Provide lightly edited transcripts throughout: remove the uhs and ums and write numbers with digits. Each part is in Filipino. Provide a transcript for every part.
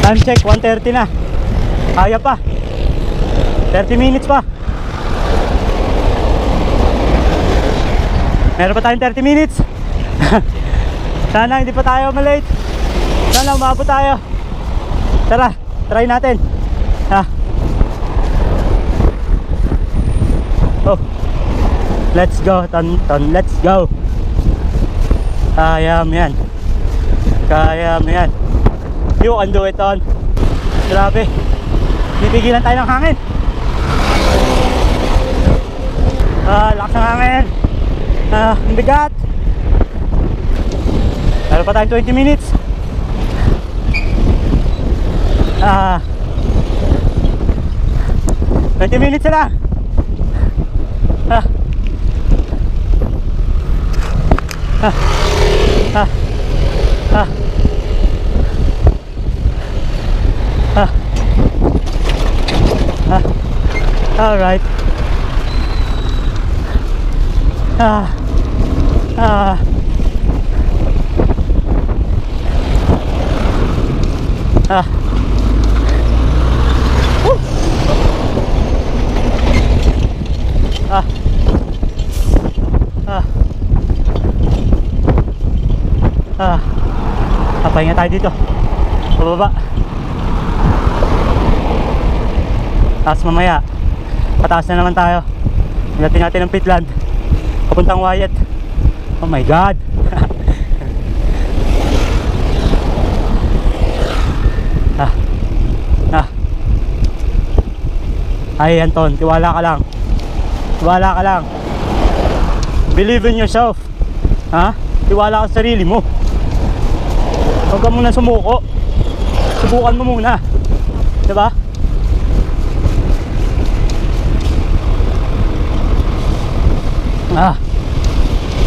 Time check, 1:30 na. Kaya pa. 30 minutes pa. Meron pa tayong 30 minutes. Sana hindi pa tayo malate. Sana umabot tayo. Tara, try natin. Ha. Oh. Let's go, Tonton. Let's go. Kaya mo yan. Kaya mo yan. You can do it, Ton. Grabe. Pipigilan tayo ng hangin. Lakas ng hangin. Ang bigat. Meron pa tayong 20 minutes. 20 minutes na. All right. Pahinga tayo dito. Pababa. Tapos mamaya pataas na naman tayo. Hinatin natin ang pitland papuntang Wyatt. Oh my god. Ay Anton, tiwala ka lang. Tiwala ka lang. Believe in yourself. Tiwala ka sa sarili mo. Huwag ka muna sumuko. Subukan mo muna. Diba?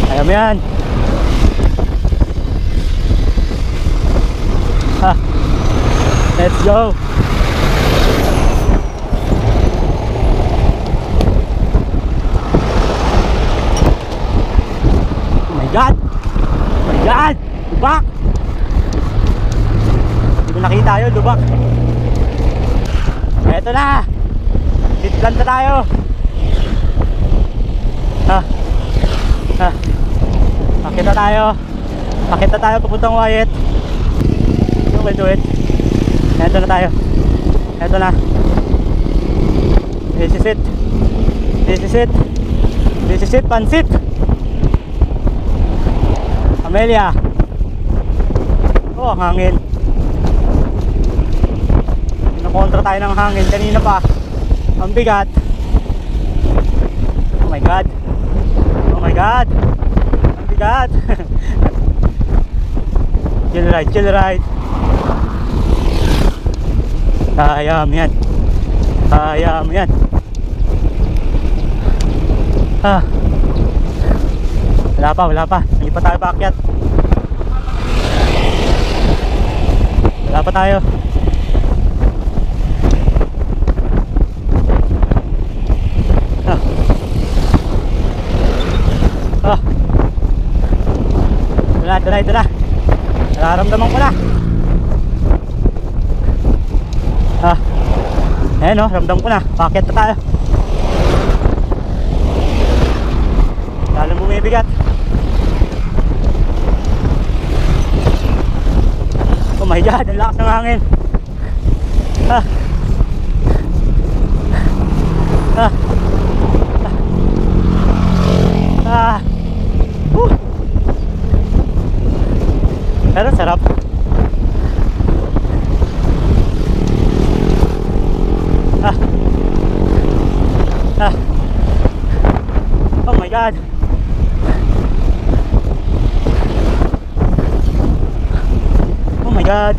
Kaya mo yan. Let's go. Oh my god. Oh my god. Lubak. Hindi ko nakita yun, lubak. Eto na. Pitland na tayo. Pakita tayo. Pakita tayo papuntang Wyatt. You will do it. Eto na tayo. Eto na. This is it. This is it. This is it, pansit. Amelia. Oh, ang hangin. Nakontra tayo ng hangin kanina pa. Ang bigat. Oh my god. Oh my god. Ang bigat. Chill ride, chill ride. Kaya mo yan. Kaya mo yan. Wala pa. Hindi pa tayo paakyat. Wala pa tayo. Ito na. Nararamdaman ko na. Ayan o, ramdam ko na. Paakyat na tayo. Lalong bumibigat. Oh my god, ang lakas ng hangin. Pero sarap. Oh my god. Oh my god.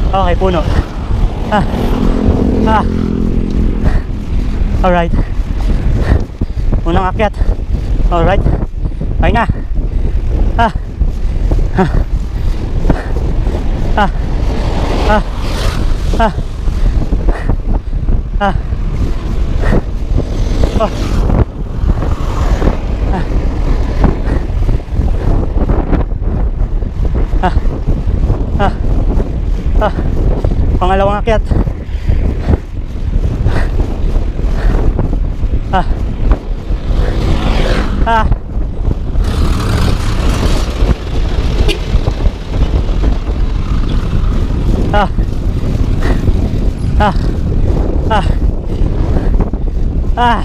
Okay, puno. Alright. Unang akyat. Alright. Pahinga. Ah. Ah. Ah. Ah. Ah. Ah. Oh. Ah. Ah. Ah. Ah. Pangalawang akyat. Ah. Ah. Ah. Ah. Ah. Ah.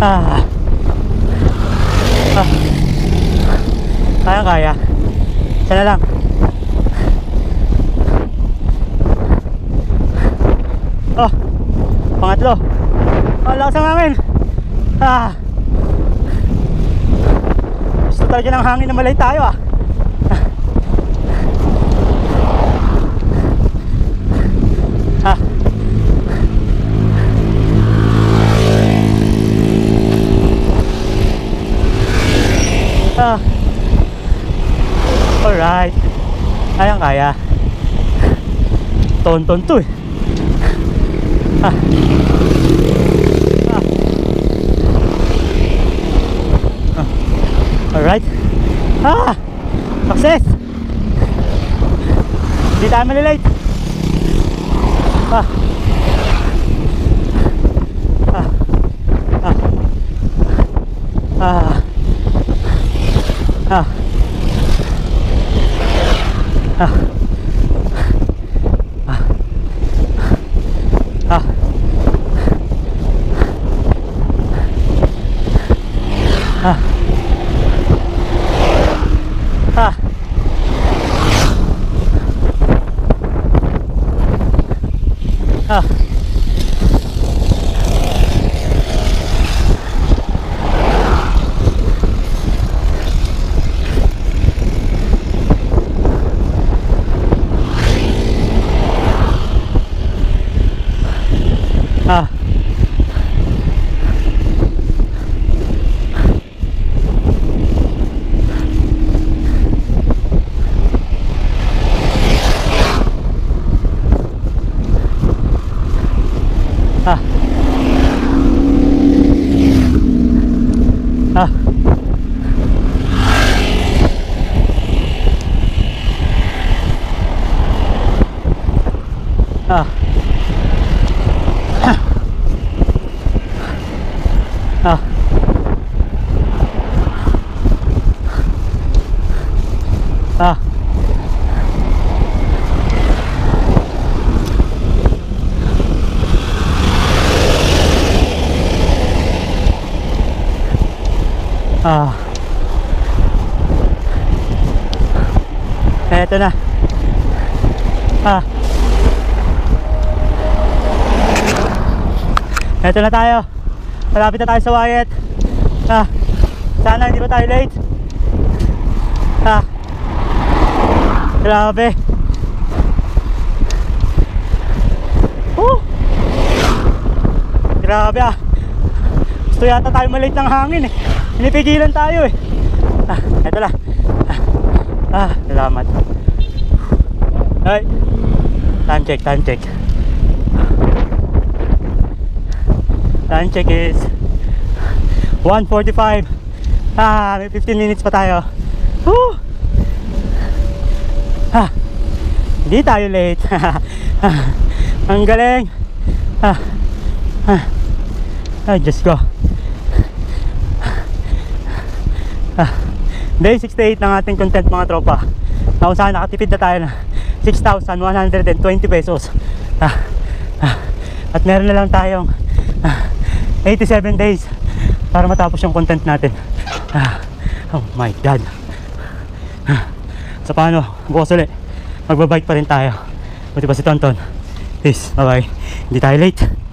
Ah. Ah. Kaya. Isa na lang. Oh. Pangatlo. Ang lakas ng hangin. Ah. Gusto talaga ng hangin na malay tayo ah. Ah. Ah. Alright. Kaya. Tonton to eh. Ah. Ah. Ah. Alright. Ah. Success. Hindi tayo malilate. Ah. Ah. Ah. Ah. Ah. Ah. Ah. Ah. Ah. Ah. Ah. Ah. Ah. Ah. Ah. Ah. Ah. Eto na. Ah. Eto na tayo. Malapit na tayo sa Wyatt. Ah. Sana hindi pa tayo late. Ah. Grabe. Grabe ah. Gusto yata tayo malate ng hangin eh. Pinipigilan tayo eh. Ah, eto na. Salamat. Ay. Time check. Time check is 1:45. May 15 minutes pa tayo. Woo! Hindi tayo late. Ang galing. Ay, Diyos ko. Day 68 ng ating content mga tropa. Kung saan nakatipid na tayo ng 6,120 pesos. At meron na lang tayong 87 days para matapos yung content natin. Oh my God. So paano? Bukas ulit magbabike pa rin tayo. Buti pa si Tonton. Peace, bye bye. Hindi tayo late.